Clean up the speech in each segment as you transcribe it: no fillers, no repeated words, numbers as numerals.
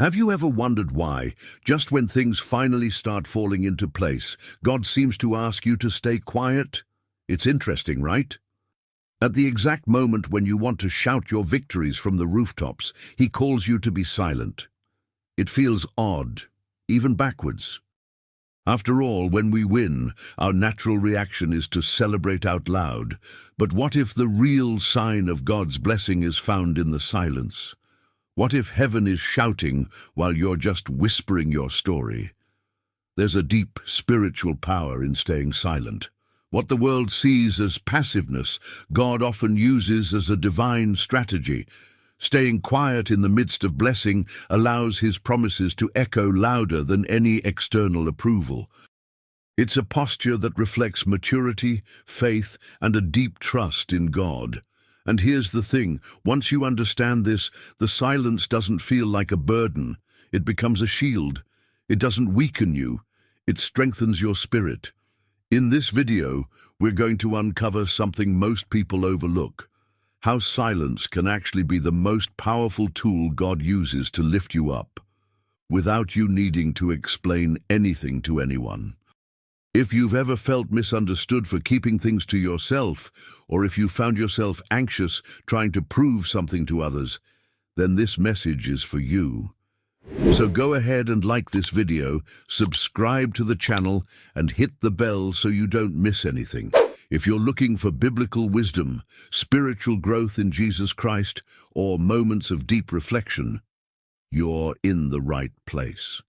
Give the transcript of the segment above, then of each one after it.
Have you ever wondered why, just when things finally start falling into place, God seems to ask you to stay quiet? It's interesting, right? At the exact moment when you want to shout your victories from the rooftops, He calls you to be silent. It feels odd, even backwards. After all, when we win, our natural reaction is to celebrate out loud. But what if the real sign of God's blessing is found in the silence? What if heaven is shouting while you're just whispering your story? There's a deep spiritual power in staying silent. What the world sees as passiveness, God often uses as a divine strategy. Staying quiet in the midst of blessing allows His promises to echo louder than any external approval. It's a posture that reflects maturity, faith, and a deep trust in God. And here's the thing, once you understand this, the silence doesn't feel like a burden. It becomes a shield. It doesn't weaken you. It strengthens your spirit. In this video, we're going to uncover something most people overlook: how silence can actually be the most powerful tool God uses to lift you up, without you needing to explain anything to anyone. If you've ever felt misunderstood for keeping things to yourself, or if you found yourself anxious trying to prove something to others, then this message is for you. So go ahead and like this video, subscribe to the channel, and hit the bell so you don't miss anything. If you're looking for biblical wisdom, spiritual growth in Jesus Christ, or moments of deep reflection, you're in the right place.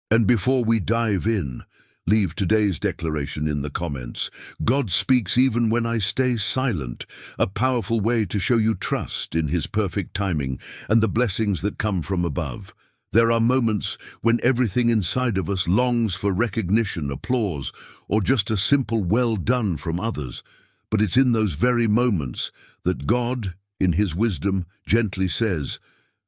And before we dive in, leave today's declaration in the comments. God speaks even when I stay silent, a powerful way to show you trust in His perfect timing and the blessings that come from above. There are moments when everything inside of us longs for recognition, applause, or just a simple well done from others. But it's in those very moments that God, in His wisdom, gently says,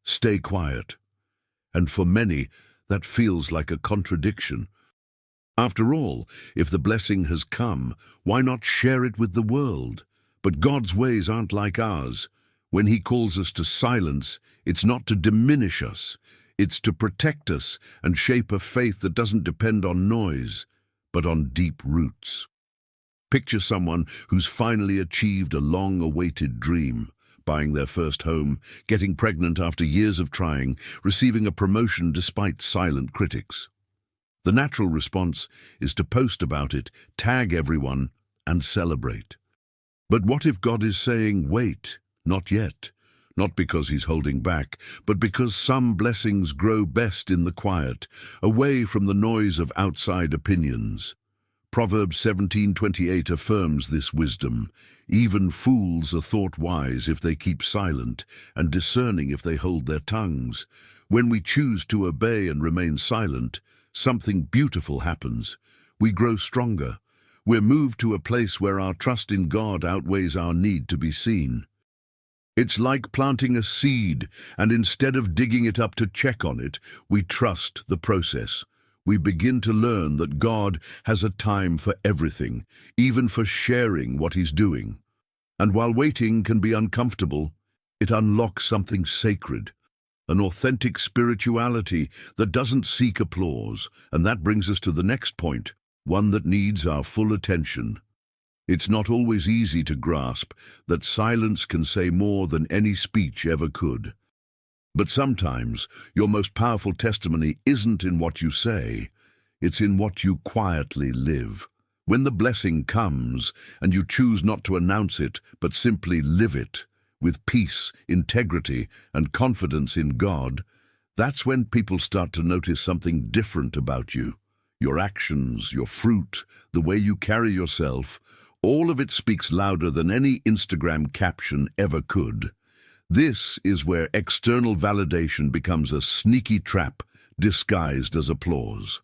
"Stay quiet." And for many, that feels like a contradiction. After all, if the blessing has come, why not share it with the world? But God's ways aren't like ours. When He calls us to silence, it's not to diminish us. It's to protect us and shape a faith that doesn't depend on noise, but on deep roots. Picture someone who's finally achieved a long-awaited dream, buying their first home, getting pregnant after years of trying, receiving a promotion despite silent critics. The natural response is to post about it, tag everyone, and celebrate. But what if God is saying, wait, not yet? Not because He's holding back, but because some blessings grow best in the quiet, away from the noise of outside opinions. Proverbs 17:28 affirms this wisdom. Even fools are thought wise if they keep silent, and discerning if they hold their tongues. When we choose to obey and remain silent, something beautiful happens. We grow stronger. We're moved to a place where our trust in God outweighs our need to be seen. It's like planting a seed, and instead of digging it up to check on it, we trust the process. We begin to learn that God has a time for everything, even for sharing what He's doing. And while waiting can be uncomfortable, it unlocks something sacred, an authentic spirituality that doesn't seek applause. And that brings us to the next point, one that needs our full attention. It's not always easy to grasp that silence can say more than any speech ever could. But sometimes your most powerful testimony isn't in what you say, it's in what you quietly live. When the blessing comes and you choose not to announce it, but simply live it, with peace, integrity, and confidence in God, that's when people start to notice something different about you. Your actions, your fruit, the way you carry yourself, all of it speaks louder than any Instagram caption ever could. This is where external validation becomes a sneaky trap disguised as applause.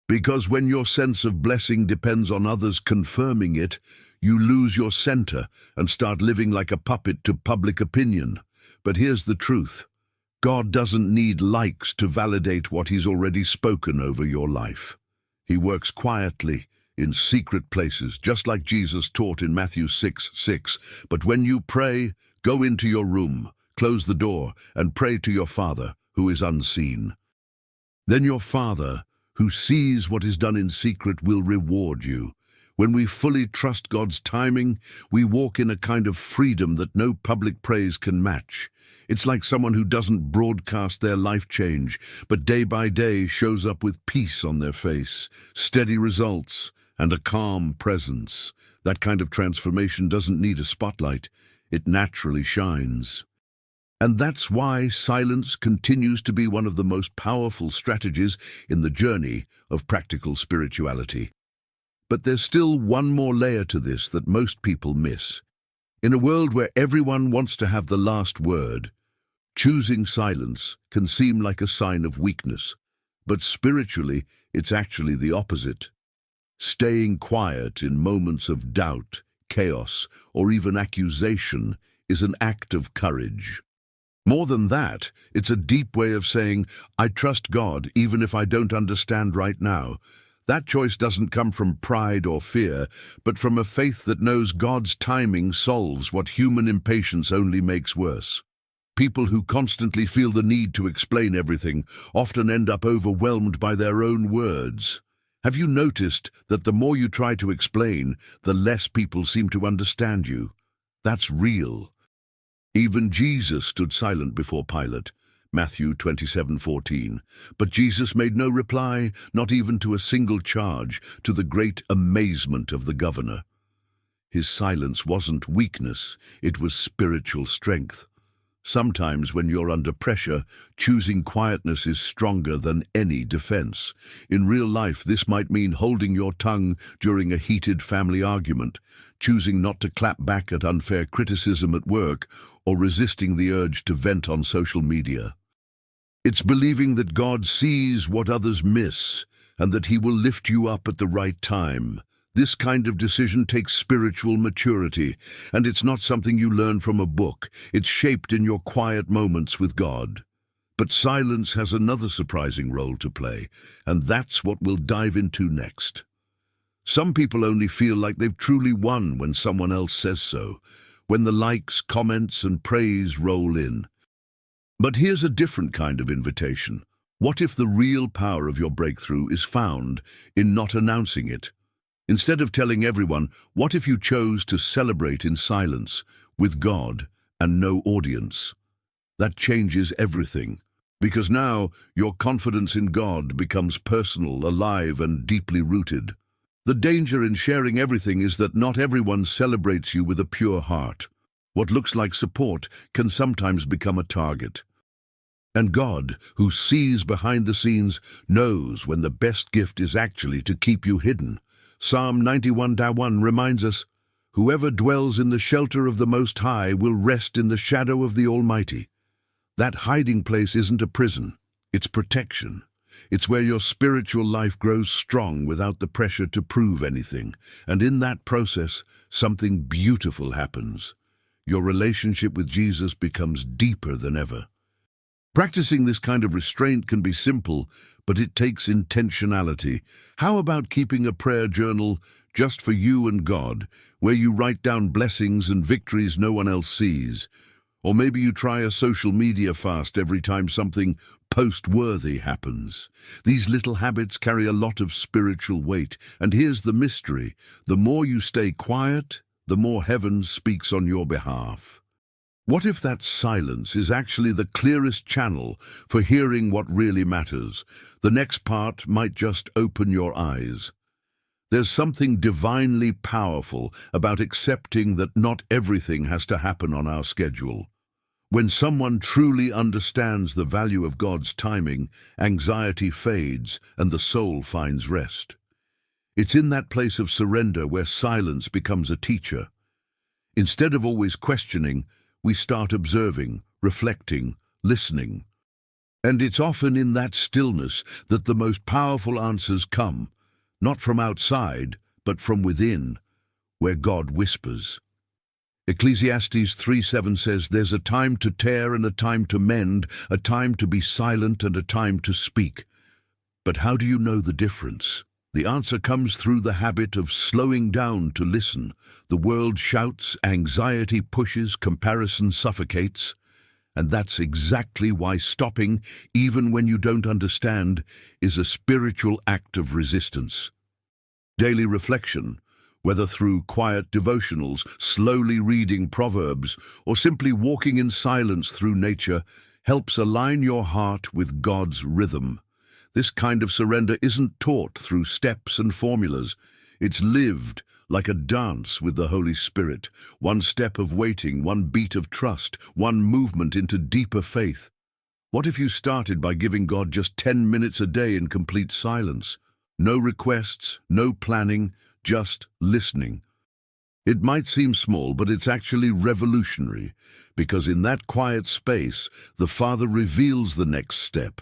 Because when your sense of blessing depends on others confirming it, you lose your center and start living like a puppet to public opinion. But here's the truth. God doesn't need likes to validate what He's already spoken over your life. He works quietly, in secret places, just like Jesus taught in Matthew 6:6. But when you pray, go into your room, close the door, and pray to your Father, who is unseen. Then your Father, who sees what is done in secret, will reward you. When we fully trust God's timing, we walk in a kind of freedom that no public praise can match. It's like someone who doesn't broadcast their life change, but day by day shows up with peace on their face, steady results, and a calm presence. That kind of transformation doesn't need a spotlight. It naturally shines. And that's why silence continues to be one of the most powerful strategies in the journey of practical spirituality. But there's still one more layer to this that most people miss. In a world where everyone wants to have the last word, choosing silence can seem like a sign of weakness, but spiritually, it's actually the opposite. Staying quiet in moments of doubt, chaos, or even accusation is an act of courage. More than that, it's a deep way of saying, I trust God even if I don't understand right now. That choice doesn't come from pride or fear, but from a faith that knows God's timing solves what human impatience only makes worse. People who constantly feel the need to explain everything often end up overwhelmed by their own words. Have you noticed that the more you try to explain, the less people seem to understand you? That's real. Even Jesus stood silent before Pilate, Matthew 27:14. But Jesus made no reply, not even to a single charge, to the great amazement of the governor. His silence wasn't weakness, it was spiritual strength. Sometimes when you're under pressure, choosing quietness is stronger than any defense. In real life, this might mean holding your tongue during a heated family argument, choosing not to clap back at unfair criticism at work, or resisting the urge to vent on social media. It's believing that God sees what others miss, and that He will lift you up at the right time. This kind of decision takes spiritual maturity, and it's not something you learn from a book. It's shaped in your quiet moments with God. But silence has another surprising role to play, and that's what we'll dive into next. Some people only feel like they've truly won when someone else says so, when the likes, comments, and praise roll in. But here's a different kind of invitation. What if the real power of your breakthrough is found in not announcing it? Instead of telling everyone, what if you chose to celebrate in silence, with God and no audience? That changes everything, because now your confidence in God becomes personal, alive, and deeply rooted. The danger in sharing everything is that not everyone celebrates you with a pure heart. What looks like support can sometimes become a target. And God, who sees behind the scenes, knows when the best gift is actually to keep you hidden. Psalm 91:1 reminds us, "Whoever dwells in the shelter of the Most High will rest in the shadow of the Almighty." That hiding place isn't a prison, it's protection. It's where your spiritual life grows strong without the pressure to prove anything. And in that process, something beautiful happens. Your relationship with Jesus becomes deeper than ever. Practicing this kind of restraint can be simple, but it takes intentionality. How about keeping a prayer journal just for you and God, where you write down blessings and victories no one else sees? Or maybe you try a social media fast every time something post-worthy happens. These little habits carry a lot of spiritual weight, and here's the mystery. The more you stay quiet, the more heaven speaks on your behalf. What if that silence is actually the clearest channel for hearing what really matters? The next part might just open your eyes. There's something divinely powerful about accepting that not everything has to happen on our schedule. When someone truly understands the value of God's timing, anxiety fades and the soul finds rest. It's in that place of surrender where silence becomes a teacher. Instead of always questioning, we start observing, reflecting, listening. And it's often in that stillness that the most powerful answers come, not from outside, but from within, where God whispers. Ecclesiastes 3:7 says, "There's a time to tear and a time to mend, a time to be silent and a time to speak." But how do you know the difference? The answer comes through the habit of slowing down to listen. The world shouts, anxiety pushes, comparison suffocates. And that's exactly why stopping, even when you don't understand, is a spiritual act of resistance. Daily reflection, whether through quiet devotionals, slowly reading Proverbs, or simply walking in silence through nature, helps align your heart with God's rhythm. This kind of surrender isn't taught through steps and formulas. It's lived like a dance with the Holy Spirit, one step of waiting, one beat of trust, one movement into deeper faith. What if you started by giving God just 10 minutes a day in complete silence? No requests, no planning, just listening. It might seem small, but it's actually revolutionary, because in that quiet space, the Father reveals the next step.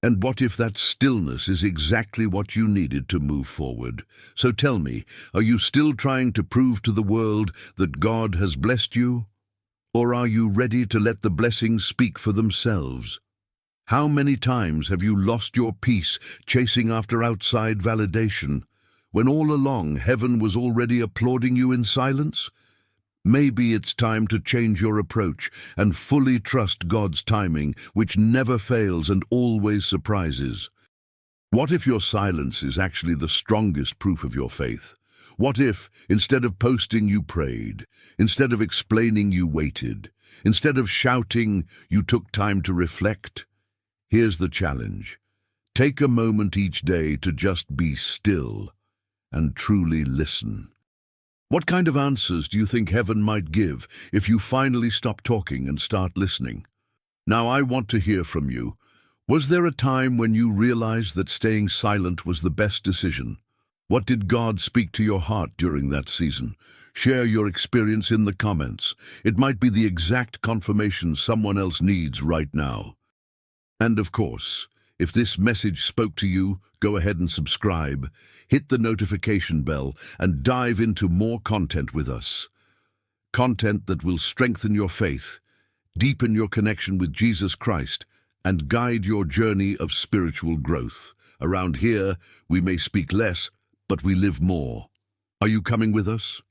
And what if that stillness is exactly what you needed to move forward? So tell me, are you still trying to prove to the world that God has blessed you? Or are you ready to let the blessings speak for themselves? How many times have you lost your peace chasing after outside validation, when all along heaven was already applauding you in silence? Maybe it's time to change your approach and fully trust God's timing, which never fails and always surprises. What if your silence is actually the strongest proof of your faith? What if, instead of posting, you prayed? Instead of explaining, you waited? Instead of shouting, you took time to reflect? Here's the challenge. Take a moment each day to just be still and truly listen. What kind of answers do you think heaven might give if you finally stop talking and start listening? Now, I want to hear from you. Was there a time when you realized that staying silent was the best decision? What did God speak to your heart during that season? Share your experience in the comments. It might be the exact confirmation someone else needs right now. And of course, if this message spoke to you, go ahead and subscribe, hit the notification bell, and dive into more content with us. Content that will strengthen your faith, deepen your connection with Jesus Christ, and guide your journey of spiritual growth. Around here, we may speak less, but we live more. Are you coming with us?